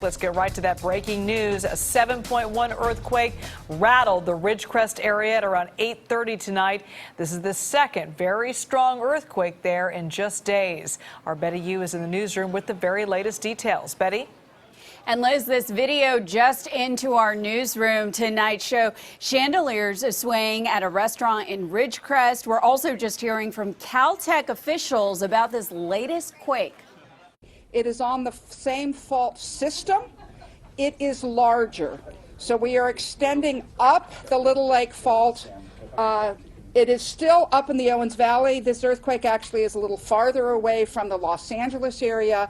Let's get right to that breaking news. A 7.1 earthquake rattled the Ridgecrest area at around 8:30 tonight. This is the second very strong earthquake there in just days. Our Betty Yu is in the newsroom with the very latest details. Betty? And Liz, this video just into our newsroom tonight show chandeliers swaying at a restaurant in Ridgecrest. We're also just hearing from Caltech officials about this latest quake. It is on the same fault system. It is larger. So we are extending up the Little Lake Fault. It is still up in the Owens Valley. This earthquake actually is a little farther away from the Los Angeles area.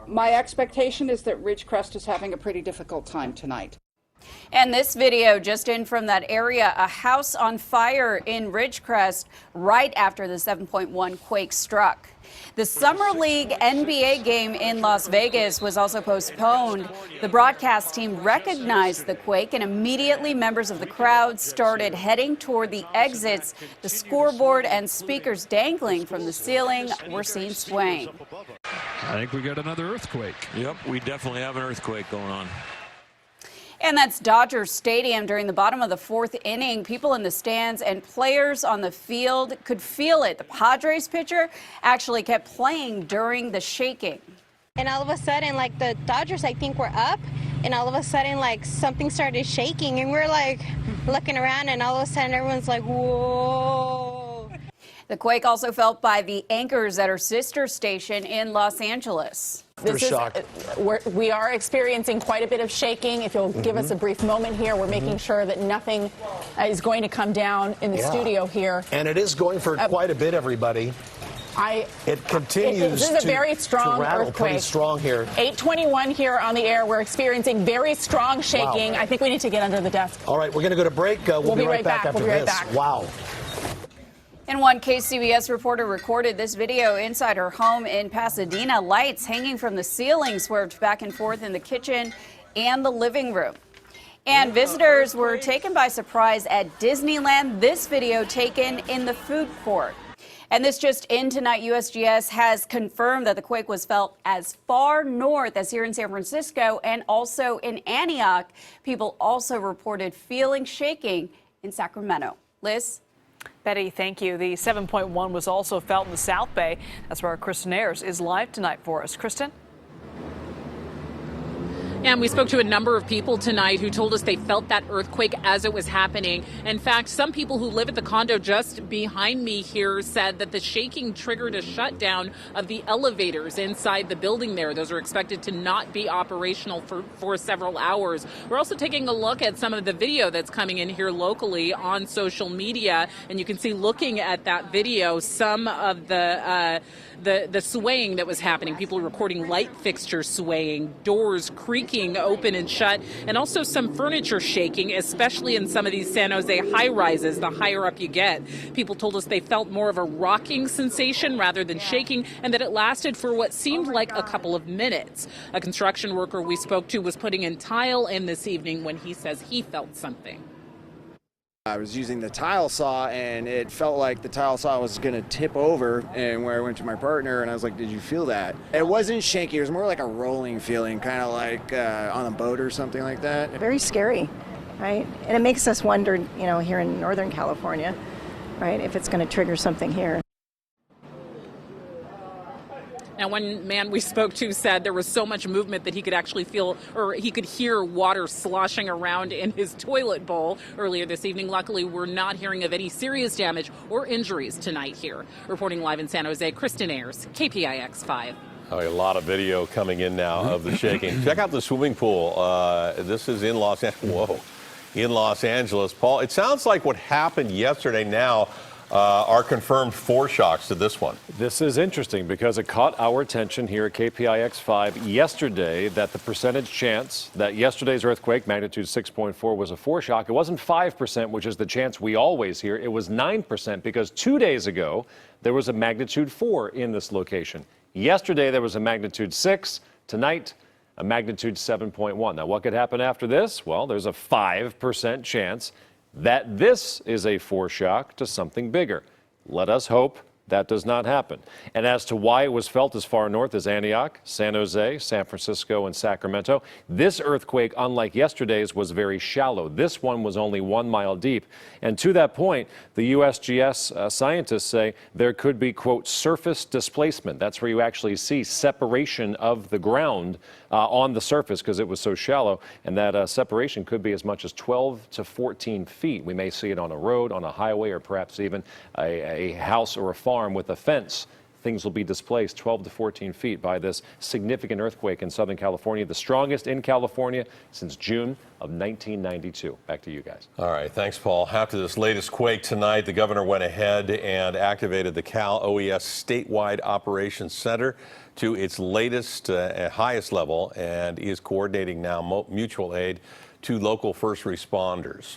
My expectation is that Ridgecrest is having a pretty difficult time tonight. And this video just in from that area, a house on fire in Ridgecrest right after the 7.1 quake struck. The Summer League NBA game in Las Vegas was also postponed. The broadcast team recognized the quake and immediately members of the crowd started heading toward the exits. The scoreboard and speakers dangling from the ceiling were seen swaying. I think we got another earthquake. Yep, we definitely have an earthquake going on. And that's Dodger Stadium during the bottom of the fourth inning. People in the stands and players on the field could feel it. The Padres pitcher actually kept playing during the shaking. And all of a sudden, like, the Dodgers, I think, were up. And all of a sudden, like, something started shaking. And we're, like, looking around. And all of a sudden, everyone's like, whoa. The quake also felt by the anchors at her sister station in Los Angeles. We are experiencing quite a bit of shaking. If you'll give us a brief moment here, we're making sure that nothing is going to come down in the studio here. And it is going for quite a bit, everybody. It continues this is a very strong rattle earthquake. Pretty strong here. 8:21 here on the air. We're experiencing very strong shaking. Wow. I think we need to get under the desk. All right, we're going to go to break. We'll be right back after this. Wow. And one KCBS reporter recorded this video inside her home in Pasadena. Lights hanging from the ceiling swerved back and forth in the kitchen and the living room. And visitors were taken by surprise at Disneyland. This video taken in the food court. And this just in tonight, USGS has confirmed that the quake was felt as far north as here in San Francisco and also in Antioch. People also reported feeling shaking in Sacramento. Liz? Betty, thank you. The 7.1 was also felt in the South Bay. That's where our Christin Ayers is live tonight for us. Christin? And we spoke to a number of people tonight who told us they felt that earthquake as it was happening. In fact, some people who live at the condo just behind me here said that the shaking triggered a shutdown of the elevators inside the building there. Those are expected to not be operational for several hours. We're also taking a look at some of the video that's coming in here locally on social media. And you can see, looking at that video, some of the swaying that was happening. People recording light fixtures swaying, doors creaking open and shut, and also some furniture shaking, especially in some of these San Jose high rises. The higher up you get, people told us they felt more of a rocking sensation rather than shaking, and that it lasted for what seemed like a couple of minutes. A construction worker we spoke to was putting in tile in this evening when he says he felt something. I was using the tile saw, and it felt like the tile saw was going to tip over, and where I went to my partner, and I was like, did you feel that? It wasn't shaky. It was more like a rolling feeling, kind of like on a boat or something like that. Very scary, right? And it makes us wonder, you know, here in Northern California, right, if it's going to trigger something here. Now, one man we spoke to said there was so much movement that he could actually feel, or he could hear water sloshing around in his toilet bowl earlier this evening. Luckily, we're not hearing of any serious damage or injuries tonight here. Reporting live in San Jose, Christin Ayers, KPIX 5. A lot of video coming in now of the shaking. Check out the swimming pool. This is in Los Angeles. Whoa. In Los Angeles. Paul, it sounds like what happened yesterday now are confirmed foreshocks to this one. This is interesting because it caught our attention here at KPIX 5 yesterday that the percentage chance that yesterday's earthquake, magnitude 6.4, was a foreshock. It wasn't 5%, which is the chance we always hear. It was 9% because 2 days ago there was a magnitude 4 in this location. Yesterday there was a magnitude 6. Tonight, a magnitude 7.1. Now, what could happen after this? Well, there's a 5% chance that this is a foreshock to something bigger. Let us hope That does not happen. And as to why it was felt as far north as Antioch, San Jose, San Francisco, and Sacramento, this earthquake, unlike yesterday's, was very shallow. This one was only 1 mile deep. And to that point, the USGS scientists say there could be, quote, surface displacement. That's where you actually see separation of the ground on the surface because it was so shallow. And that separation could be as much as 12 to 14 feet. We may see it on a road, on a highway, or perhaps even a house or a farm with a fence. Things will be displaced 12 to 14 feet by this significant earthquake in Southern California, the strongest in California since June of 1992. Back to you guys. All right, thanks, Paul. After this latest quake tonight, the governor went ahead and activated the Cal OES statewide operations center to its latest, highest level, and is coordinating now mutual aid to local first responders.